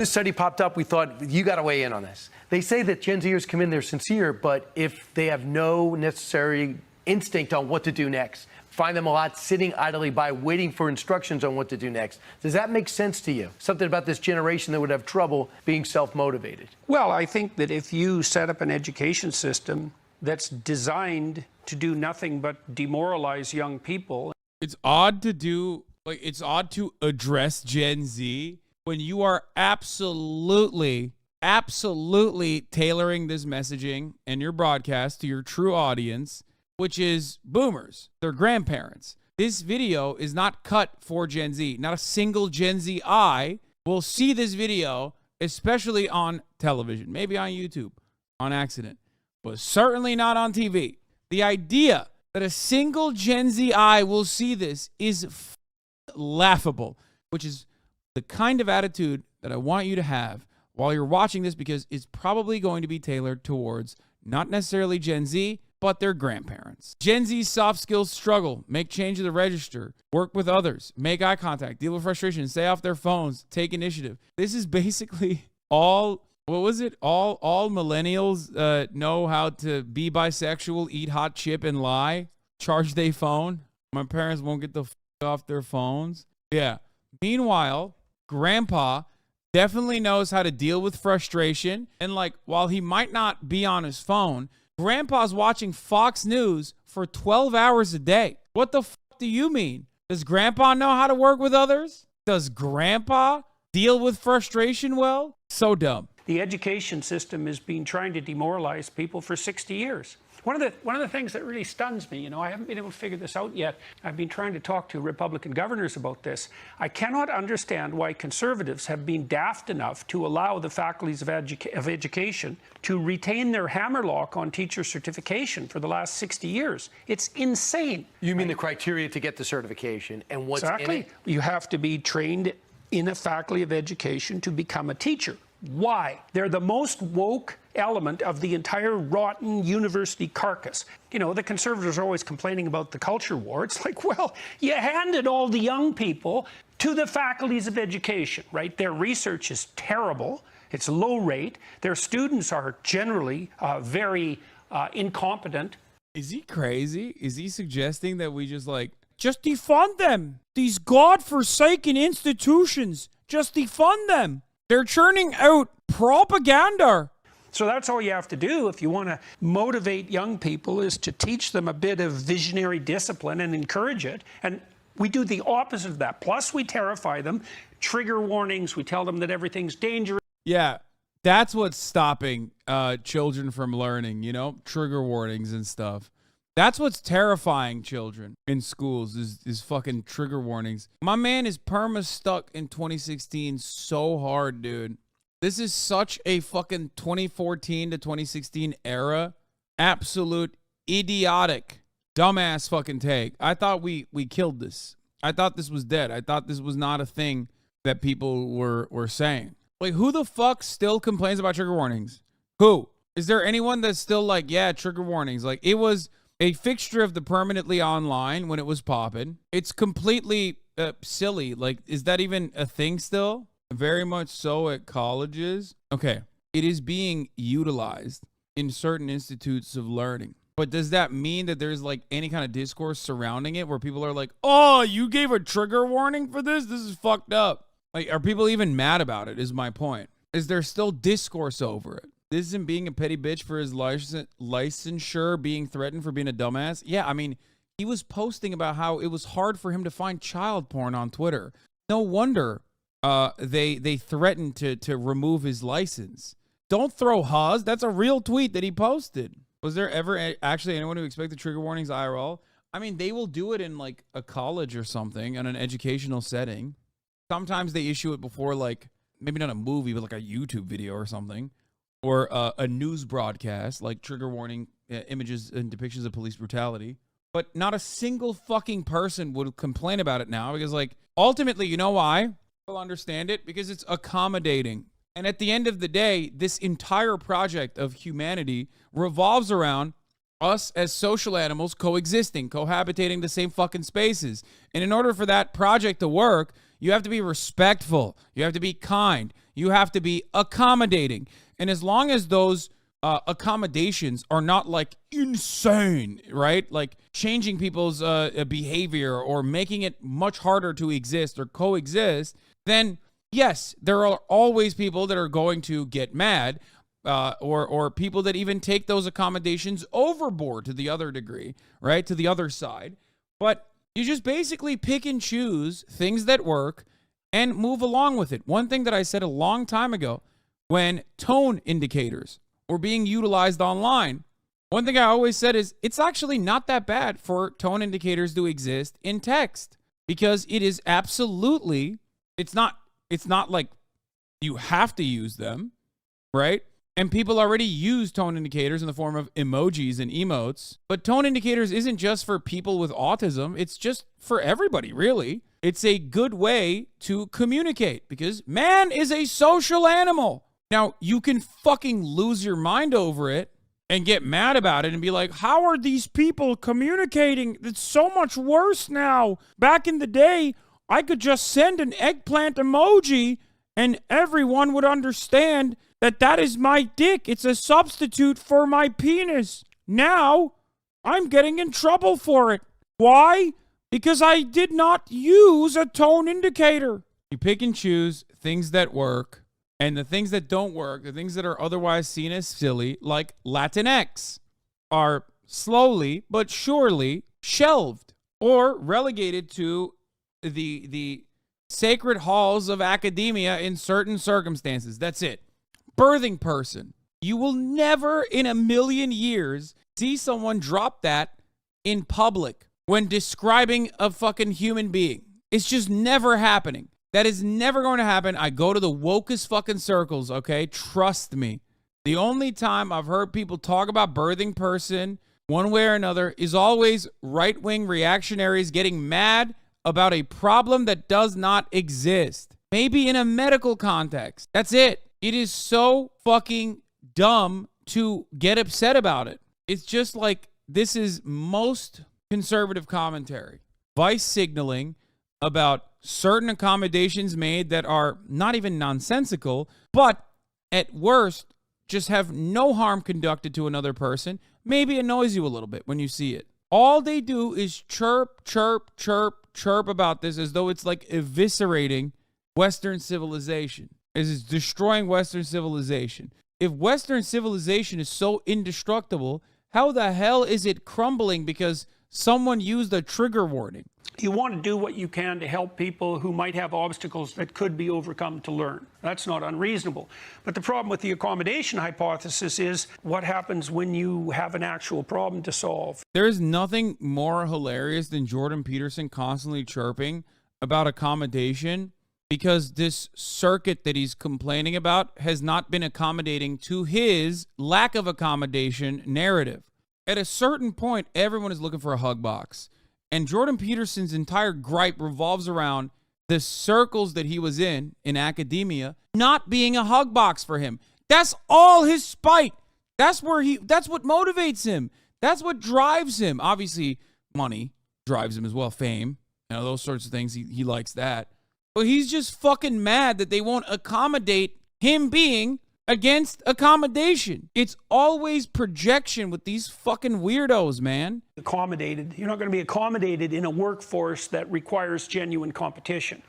This study popped up. We thought, you got to weigh in on this. They say that Gen Zers come in, they're sincere, but if they have no necessary instinct on what to do next, find them a lot sitting idly by waiting for instructions on what to do next. Does that make sense to you? Something about this generation that would have trouble being self-motivated? Well, I think that if you set up an education system that's designed to do nothing but demoralize young people. It's odd to address Gen Z when you are absolutely tailoring this messaging and your broadcast to your true audience, which is boomers, their grandparents. This video is not cut for Gen Z. Not a single Gen Z eye will see this video, especially on television, maybe on YouTube on accident, but certainly not on TV. The idea that a single Gen Z eye will see this is laughable, which is the kind of attitude that I want you to have while you're watching this, because it's probably going to be tailored towards not necessarily Gen Z, but their grandparents. Gen Z's soft skills struggle, make change of the register, work with others, make eye contact, deal with frustration, stay off their phones, take initiative. This is basically all, all millennials know how to be bisexual, eat hot chip, and lie, charge their phone. My parents won't get the off their phones. Yeah. Meanwhile, Grandpa definitely knows how to deal with frustration. And like, while he might not be on his phone, Grandpa's watching Fox News for 12 hours a day. What the do you mean? Does Grandpa know how to work with others? Does Grandpa deal with frustration well? So dumb. The education system has been trying to demoralize people for 60 years. One of the things that really stuns me, I haven't been able to figure this out yet. I've been trying to talk to Republican governors about this. I cannot understand why conservatives have been daft enough to allow the faculties of education to retain their hammerlock on teacher certification for the last 60 years. It's insane. You mean the criteria to get the certification and what's in it? You have to be trained in a faculty of education to become a teacher. Why? They're the most woke element of the entire rotten university carcass. The conservatives are always complaining about the culture war. It's like, well, you handed all the young people to the faculties of education, right? Their research is terrible. It's low rate. Their students are generally very incompetent. Is he crazy? Is he suggesting that we just defund them? These godforsaken institutions, just defund them. They're churning out propaganda. So that's all you have to do if you want to motivate young people, is to teach them a bit of visionary discipline and encourage it. And we do the opposite of that. Plus, we terrify them. Trigger warnings. We tell them that everything's dangerous. Yeah, that's what's stopping children from learning, trigger warnings and stuff. That's what's terrifying children in schools is fucking trigger warnings. My man is perma stuck in 2016 so hard, dude. This is such a fucking 2014 to 2016 era. Absolute idiotic, dumbass fucking take. I thought we killed this. I thought this was dead. I thought this was not a thing that people were saying. Like, who the fuck still complains about trigger warnings? Who? Is there anyone that's still like, yeah, trigger warnings? Like, it was a fixture of the permanently online when it was popping. It's completely silly. Like, is that even a thing still? Very much so at colleges. Okay. It is being utilized in certain institutes of learning. But does that mean that there's like any kind of discourse surrounding it where people are like, oh, you gave a trigger warning for this? This is fucked up. Like, are people even mad about it is my point. Is there still discourse over it? This isn't being a petty bitch for his licensure being threatened for being a dumbass. Yeah, I mean, he was posting about how it was hard for him to find child porn on Twitter. No wonder they threatened to remove his license. Don't throw Huz. That's a real tweet that he posted. Was there ever actually anyone who expected trigger warnings IRL? I mean, they will do it in like a college or something in an educational setting. Sometimes they issue it before, like, maybe not a movie, but like a YouTube video or something. Or a news broadcast, like trigger warning images and depictions of police brutality. But not a single fucking person would complain about it now because, like, ultimately, you know why? People understand it because it's accommodating. And at the end of the day, this entire project of humanity revolves around us as social animals coexisting, cohabitating the same fucking spaces. And in order for that project to work, you have to be respectful. You have to be kind. You have to be accommodating. And as long as those accommodations are not like insane, right? Like changing people's behavior or making it much harder to exist or coexist, then yes, there are always people that are going to get mad, or people that even take those accommodations overboard to the other degree, right? To the other side. But you just basically pick and choose things that work and move along with it. One thing that I said a long time ago, when tone indicators were being utilized online, one thing I always said is it's actually not that bad for tone indicators to exist in text, because it is absolutely, it's not like you have to use them, right? And people already use tone indicators in the form of emojis and emotes. But tone indicators isn't just for people with autism. It's just for everybody, really. It's a good way to communicate because man is a social animal. Now, you can fucking lose your mind over it and get mad about it and be like, how are these people communicating? It's so much worse now. Back in the day, I could just send an eggplant emoji and everyone would understand that is my dick. It's a substitute for my penis. Now, I'm getting in trouble for it. Why? Because I did not use a tone indicator. You pick and choose things that work, and the things that don't work, the things that are otherwise seen as silly, like Latinx, are slowly but surely shelved or relegated to the sacred halls of academia in certain circumstances. That's it. Birthing person. You will never in a million years see someone drop that in public when describing a fucking human being. It's just never happening. That is never going to happen. I go to the wokest fucking circles, okay? Trust me. The only time I've heard people talk about birthing person one way or another is always right-wing reactionaries getting mad about a problem that does not exist. Maybe in a medical context. That's it. It is so fucking dumb to get upset about it. It's just like, this is most conservative commentary. Vice signaling about certain accommodations made that are not even nonsensical, but at worst, just have no harm conducted to another person. Maybe annoys you a little bit when you see it. All they do is chirp, chirp, chirp, chirp about this as though it's like eviscerating Western civilization. As it's destroying Western civilization. If Western civilization is so indestructible, how the hell is it crumbling because someone used a trigger warning? You want to do what you can to help people who might have obstacles that could be overcome to learn. That's not unreasonable. But the problem with the accommodation hypothesis is what happens when you have an actual problem to solve. There's nothing more hilarious than Jordan Peterson constantly chirping about accommodation, because this circuit that he's complaining about has not been accommodating to his lack of accommodation narrative. At a certain point, everyone is looking for a hug box. And Jordan Peterson's entire gripe revolves around the circles that he was in academia not being a hug box for him. That's all his spite. That's what motivates him. That's what drives him. Obviously, money drives him as well, fame, those sorts of things. He likes that. But he's just fucking mad that they won't accommodate him being against accommodation. It's always projection with these fucking weirdos, man. Accommodated. You're not going to be accommodated in a workforce that requires genuine competition.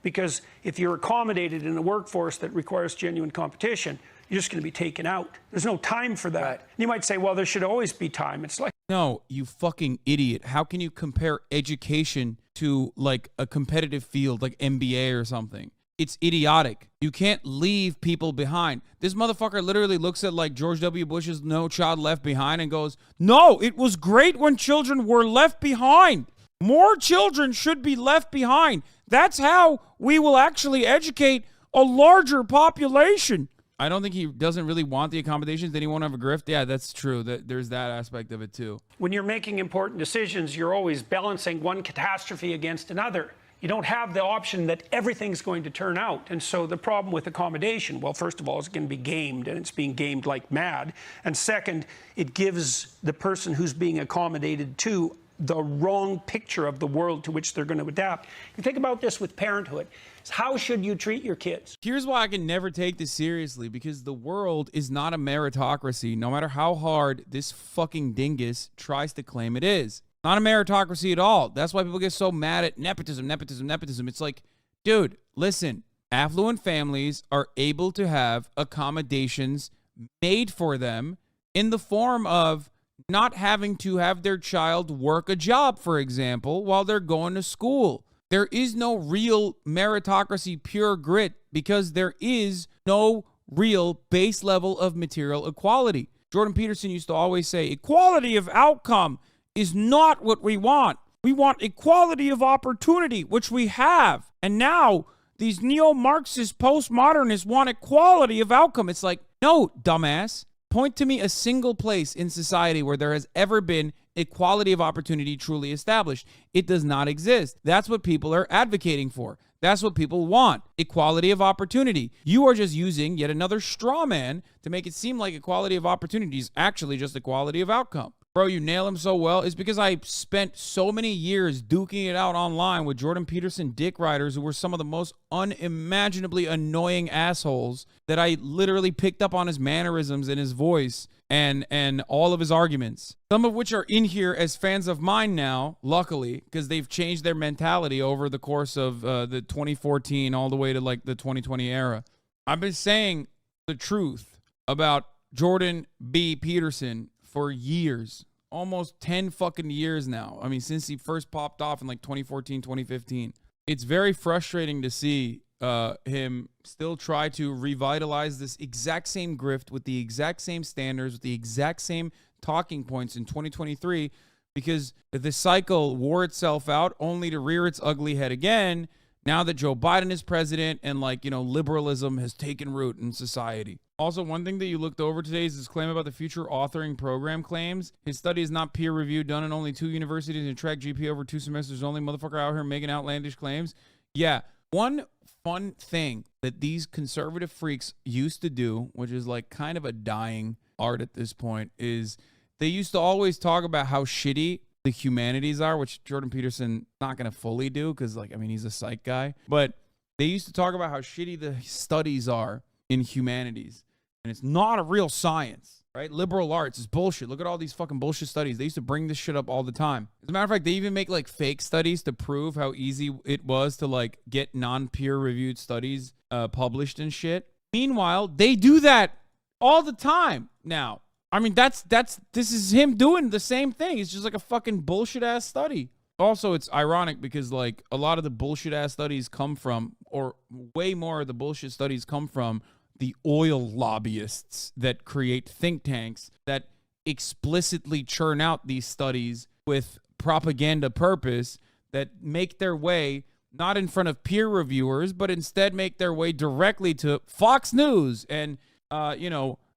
Because if you're accommodated in a workforce that requires genuine competition, you're just going to be taken out. There's no time for that. Right. You might say, well, there should always be time. It's like, no, you fucking idiot. How can you compare education to like a competitive field like NBA or something? It's idiotic. You can't leave people behind. This motherfucker literally looks at like George W. Bush's No Child Left Behind and goes, no, it was great when children were left behind. More children should be left behind. That's how we will actually educate a larger population. I don't think he doesn't really want the accommodations. Then he won't have a grift. Yeah, that's true. There's that aspect of it too. When you're making important decisions, you're always balancing one catastrophe against another. You don't have the option that everything's going to turn out. And so the problem with accommodation, well, first of all, it's going to be gamed, and it's being gamed like mad. And second, it gives the person who's being accommodated to the wrong picture of the world to which they're going to adapt. You think about this with parenthood. How should you treat your kids? Here's why I can never take this seriously, because the world is not a meritocracy, no matter how hard this fucking dingus tries to claim it is. Not a meritocracy at all. That's why people get so mad at nepotism. It's like, dude, listen, affluent families are able to have accommodations made for them in the form of not having to have their child work a job, for example, while they're going to school. There is no real meritocracy, pure grit, because there is no real base level of material equality. Jordan Peterson used to always say, equality of outcome is not what we want. We want equality of opportunity, which we have. And now these neo-Marxist postmodernists want equality of outcome. It's like, no, dumbass. Point to me a single place in society where there has ever been equality of opportunity truly established. It does not exist. That's what people are advocating for. That's what people want. Equality of opportunity. You are just using yet another straw man to make it seem like equality of opportunity is actually just equality of outcome. Bro, you nail him so well. It's because I spent so many years duking it out online with Jordan Peterson dick riders who were some of the most unimaginably annoying assholes that I literally picked up on his mannerisms and his voice and all of his arguments. Some of which are in here as fans of mine now, luckily, because they've changed their mentality over the course of the 2014 all the way to like the 2020 era. I've been saying the truth about Jordan B. Peterson for years, almost 10 fucking years now. I mean, since he first popped off in like 2014, 2015. It's very frustrating to see him still try to revitalize this exact same grift with the exact same standards, with the exact same talking points in 2023, because the cycle wore itself out only to rear its ugly head again now that Joe Biden is president and, like, you know, liberalism has taken root in society. Also, one thing that you looked over today is his claim about the future authoring program claims. His study is not peer-reviewed, done in only 2 universities, and track GPA over 2 semesters only. Motherfucker out here making outlandish claims. Yeah, one fun thing that these conservative freaks used to do, which is like kind of a dying art at this point, is they used to always talk about how shitty the humanities are, which Jordan Peterson not going to fully do because, like, I mean, he's a psych guy. But they used to talk about how shitty the studies are in humanities. And it's not a real science, right? Liberal arts is bullshit. Look at all these fucking bullshit studies. They used to bring this shit up all the time. As a matter of fact, they even make like fake studies to prove how easy it was to like get non-peer reviewed studies published and shit. Meanwhile, they do that all the time now. I mean, this is him doing the same thing. It's just like a fucking bullshit ass study. Also, it's ironic because like a lot of the bullshit ass studies come from, or way more of the bullshit studies come from, the oil lobbyists that create think tanks that explicitly churn out these studies with propaganda purpose that make their way not in front of peer reviewers, but instead make their way directly to Fox News and,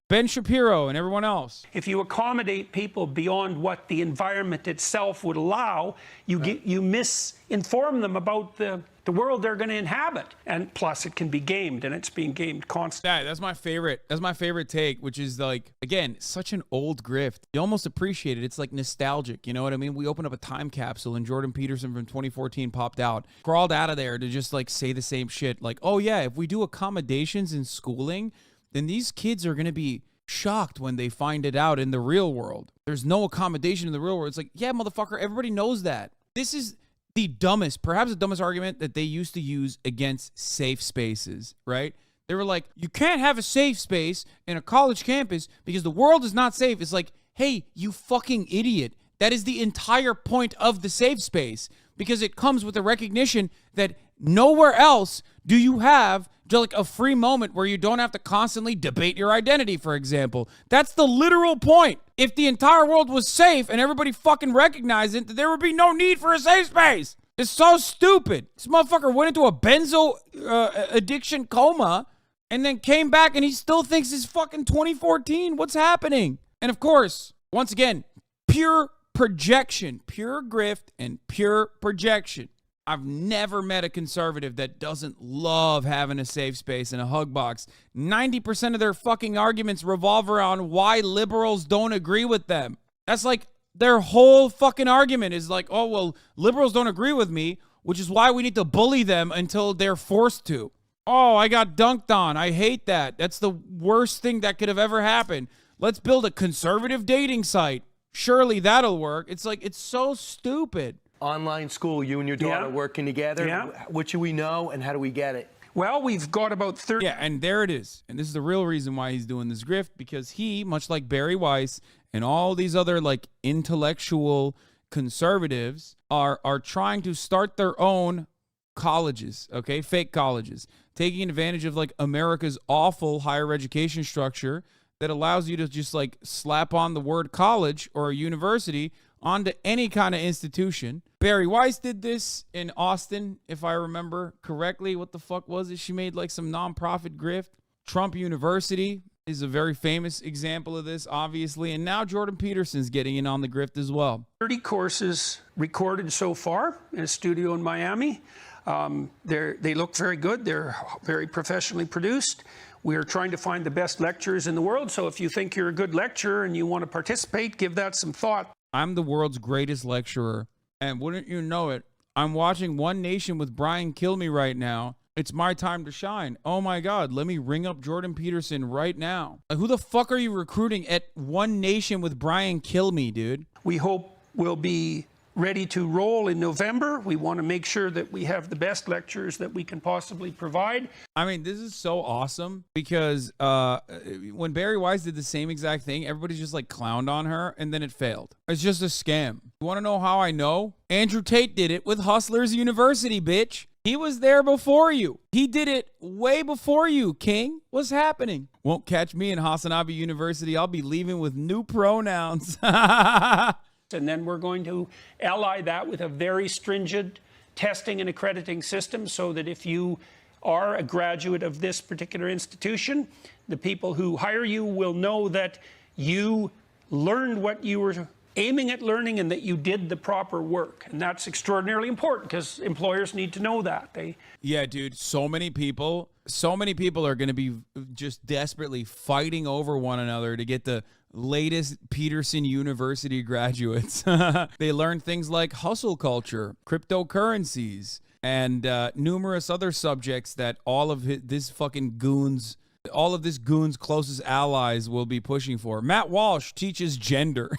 Ben Shapiro and everyone else. If you accommodate people beyond what the environment itself would allow, you misinform them about the world they're going to inhabit. And plus, it can be gamed, and it's being gamed constantly. Yeah, that's my favorite. That's my favorite take, which is like, again, such an old grift. You almost appreciate it. It's like nostalgic. You know what I mean? We opened up a time capsule, and Jordan Peterson from 2014 popped out, crawled out of there to just like say the same shit. Like, oh yeah, if we do accommodations in schooling, then these kids are going to be shocked when they find it out in the real world. There's no accommodation in the real world. It's like, yeah, motherfucker, everybody knows that. This is the dumbest, perhaps the dumbest argument that they used to use against safe spaces, right? They were like, you can't have a safe space in a college campus because the world is not safe. It's like, hey, you fucking idiot. That is the entire point of the safe space, because it comes with the recognition that nowhere else do you have just like a free moment where you don't have to constantly debate your identity, for example. That's the literal point. If the entire world was safe and everybody fucking recognized it, there would be no need for a safe space. It's so stupid. This motherfucker went into a benzo addiction coma and then came back and he still thinks it's fucking 2014. What's happening? And of course, once again, pure projection, pure grift and pure projection. I've never met a conservative that doesn't love having a safe space and a hug box. 90% of their fucking arguments revolve around why liberals don't agree with them. That's like Their whole fucking argument is like, oh, well, liberals don't agree with me, which is why we need to bully them until they're forced to. Oh, I got dunked on. I hate that. That's the worst thing that could have ever happened. Let's build a conservative dating site. Surely that'll work. It's like, it's so stupid. Online school, you and your daughter working together. Yeah. What should we know and how do we get it? Well, we've got about 30. Yeah, and there it is. And this is the real reason why he's doing this grift, because he, much like Barry Weiss and all these other like intellectual conservatives, are trying to start their own colleges, okay? Fake colleges, taking advantage of like America's awful higher education structure that allows you to just like slap on the word college or a university onto any kind of institution. Barry Weiss did this in Austin, if I remember correctly. What the fuck was it? She made like some nonprofit grift. Trump University is a very famous example of this, obviously. And now Jordan Peterson's getting in on the grift as well. 30 courses recorded so far in a studio in Miami. They look very good. They're very professionally produced. We're trying to find the best lecturers in the world. So if you think you're a good lecturer and you want to participate, give that some thought. I'm the world's greatest lecturer. And wouldn't you know it, I'm watching One Nation with Brian Kilmeade right now. It's my time to shine. Oh my God, let me ring up Jordan Peterson right now. Like, who the fuck are you recruiting at One Nation with Brian Kilmeade, dude? We hope we'll be ready to roll in November. We want to make sure that we have the best lecturers that we can possibly provide. I mean, this is so awesome because when Barry Weiss did the same exact thing, everybody just like clowned on her and then it failed. It's just a scam. You want to know how I know? Andrew Tate did it with Hustlers University, bitch. He was there before you. He did it way before you, King. What's happening? Won't catch me in HasanAbi University. I'll be leaving with new pronouns. And then we're going to ally that with a very stringent testing and accrediting system so that if you are a graduate of this particular institution, the people who hire you will know that you learned what you were aiming at learning and that you did the proper work. And that's extraordinarily important because employers need to know that. Yeah, dude, so many people are going to be just desperately fighting over one another to get the latest Peterson University graduates. They learn things like hustle culture, cryptocurrencies, and numerous other subjects that all of this goon's closest allies will be pushing for. Matt Walsh teaches gender.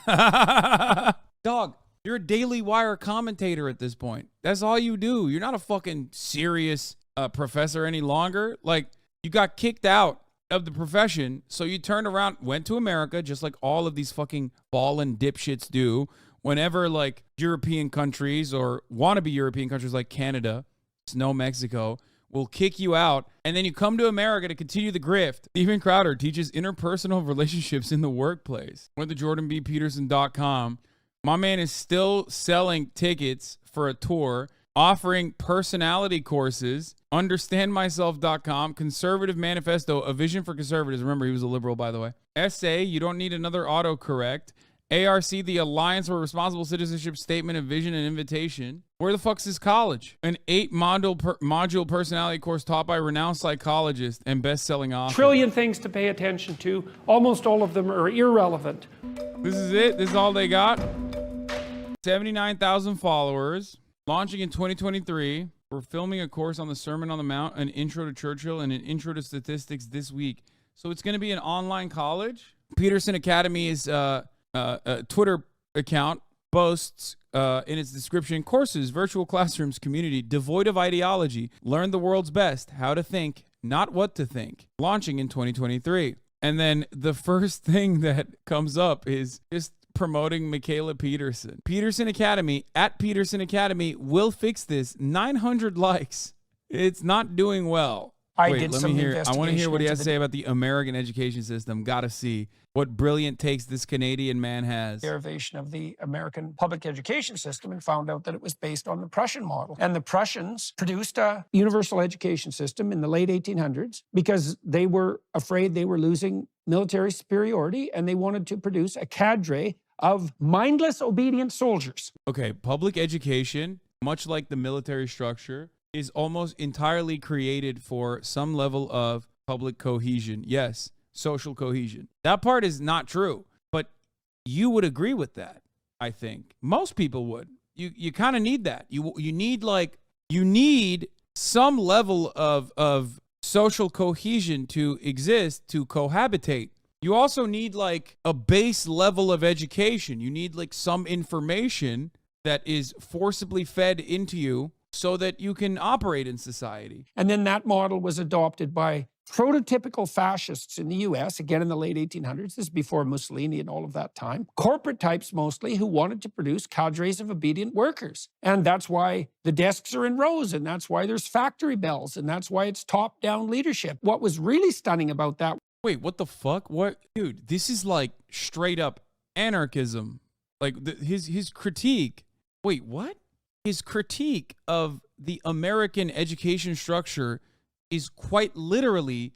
Dog, you're a Daily Wire commentator at this point. That's all you do. You're not a fucking serious professor any longer. Like, you got kicked out of the profession, so you turned around, went to America, just like all of these fucking ballin' dipshits do whenever like European countries or wannabe European countries like Canada, Snow, Mexico, will kick you out, and then you come to America to continue the grift. Steven Crowder teaches interpersonal relationships in the workplace. Went to jordanbpeterson.com. My man is still selling tickets for a tour, offering personality courses. Understandmyself.com, Conservative Manifesto, A Vision for Conservatives. Remember, he was a liberal, by the way. Essay, You Don't Need Another Autocorrect. ARC, the Alliance for Responsible Citizenship Statement of Vision and Invitation. Where the fuck's his college? An 8-module personality course taught by renowned psychologist and best-selling author. Trillion things to pay attention to. Almost all of them are irrelevant. This is it? This is all they got? 79,000 followers. Launching in 2023. We're filming a course on the Sermon on the Mount, an intro to Churchill, and an intro to statistics this week. So it's going to be an online college. Peterson Academy's Twitter account boasts in its description, courses, virtual classrooms, community, devoid of ideology, learn the world's best, how to think, not what to think. Launching in 2023. And then the first thing that comes up is just promoting Michaela Peterson. Peterson Academy, at Peterson Academy, will fix this. 900 likes. It's not doing well. I want to hear what he has to say about the American education system. Gotta see what brilliant takes this Canadian man has. Derivation of the American public education system and found out that it was based on the Prussian model. And the Prussians produced a universal education system in the late 1800s because they were afraid they were losing military superiority and they wanted to produce a cadre of mindless, obedient soldiers. Okay, public education, much like the military structure, is almost entirely created for some level of public cohesion. Yes, social cohesion. That part is not true, but you would agree with that. I think. Most people would. You kind of need that. You need some level of social cohesion to exist, to cohabitate. You also need like a base level of education. You need like some information that is forcibly fed into you so that you can operate in society. And then that model was adopted by prototypical fascists in the US, again in the late 1800s. This is before Mussolini and all of that time. Corporate types mostly who wanted to produce cadres of obedient workers. And that's why the desks are in rows, and that's why there's factory bells, and that's why it's top-down leadership. What was really stunning about that— Wait, what the fuck? What? Dude, this is like straight up anarchism. Like his critique. Wait, what? His critique of the American education structure is quite literally,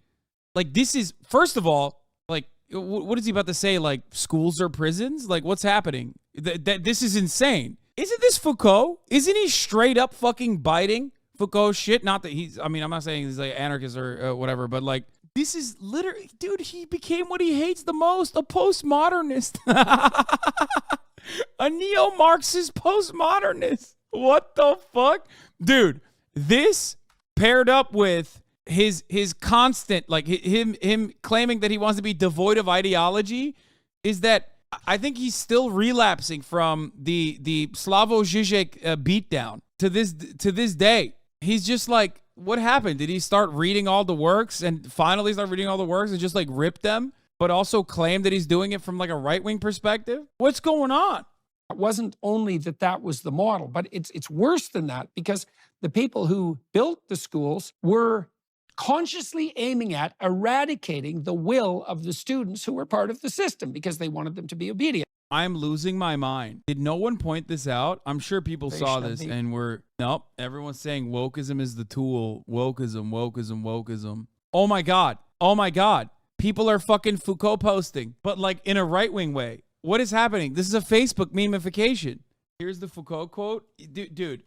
like, this is, first of all, like, what is he about to say? Like, schools are prisons? Like, what's happening? This is insane. Isn't this Foucault? Isn't he straight up fucking biting Foucault shit? Not that he's, I mean, I'm not saying he's like anarchist or whatever, but like, this is literally, dude, he became what he hates the most, a postmodernist. A neo-Marxist postmodernist. What the fuck? Dude, this paired up with his constant, like him claiming that he wants to be devoid of ideology, is that I think he's still relapsing from the Slavoj Žižek beatdown to this day. He's just like, what happened? Did he start reading all the works and finally start reading all the works and just like rip them, but also claim that he's doing it from like a right-wing perspective? What's going on? It wasn't only that that was the model, but it's worse than that, because the people who built the schools were consciously aiming at eradicating the will of the students who were part of the system because they wanted them to be obedient. I'm losing my mind. Did no one point this out? I'm sure people saw this and were, nope, everyone's saying wokeism is the tool. Wokeism, wokeism, wokeism. Oh my God. Oh my God. People are fucking Foucault posting, but like in a right-wing way. What is happening? This is a Facebook memification. Here's the Foucault quote. Dude,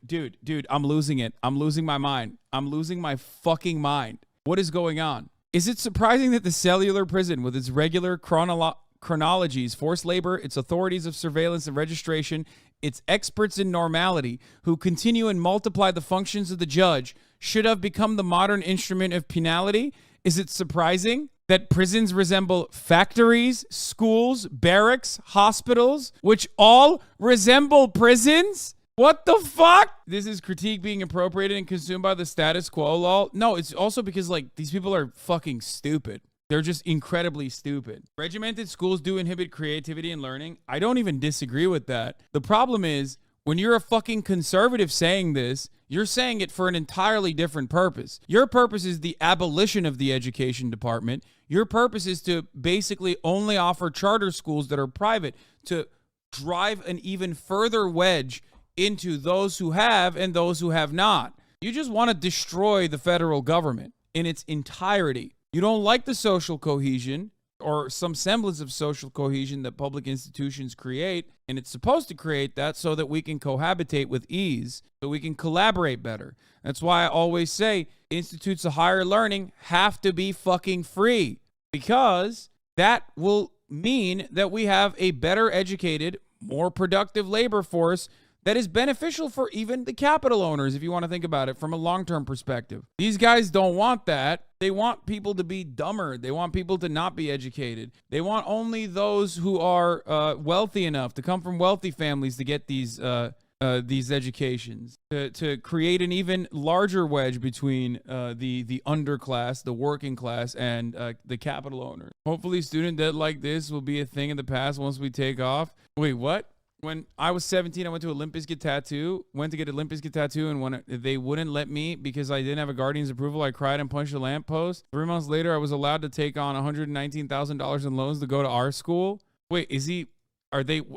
I'm losing it. I'm losing my mind. I'm losing my fucking mind. What is going on? Is it surprising that the cellular prison, with its regular chronologies, forced labor, its authorities of surveillance and registration, its experts in normality, who continue and multiply the functions of the judge, should have become the modern instrument of penality? Is it surprising that prisons resemble factories, schools, barracks, hospitals, which all resemble prisons? What the fuck? This is critique being appropriated and consumed by the status quo, lol. No, it's also because, like, these people are fucking stupid. They're just incredibly stupid. Regimented schools do inhibit creativity and learning. I don't even disagree with that. The problem is, when you're a fucking conservative saying this, you're saying it for an entirely different purpose. Your purpose is the abolition of the education department. Your purpose is to basically only offer charter schools that are private, to drive an even further wedge into those who have and those who have not. You just want to destroy the federal government in its entirety. You don't like the social cohesion or some semblance of social cohesion that public institutions create, and it's supposed to create that so that we can cohabitate with ease, so we can collaborate better. That's why I always say institutes of higher learning have to be fucking free, because that will mean that we have a better educated, more productive labor force that is beneficial for even the capital owners, if you want to think about it from a long-term perspective. These guys don't want that. They want people to be dumber. They want people to not be educated. They want only those who are wealthy enough to come from wealthy families to get these educations, to create an even larger wedge between the underclass, the working class, and the capital owners. Hopefully student debt like this will be a thing in the past once we take off. Wait, what? When I was 17, I went to a Limp Bizkit tattoo, and when they wouldn't let me because I didn't have a guardian's approval, I cried and punched a lamppost. 3 months later, I was allowed to take on $119,000 in loans to go to our school. Wait,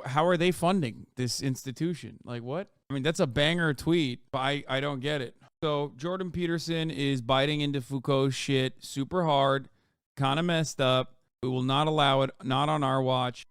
how are they funding this institution? Like, what? I mean, that's a banger tweet, but I don't get it. So Jordan Peterson is biting into Foucault's shit super hard, kind of messed up. We will not allow it, not on our watch.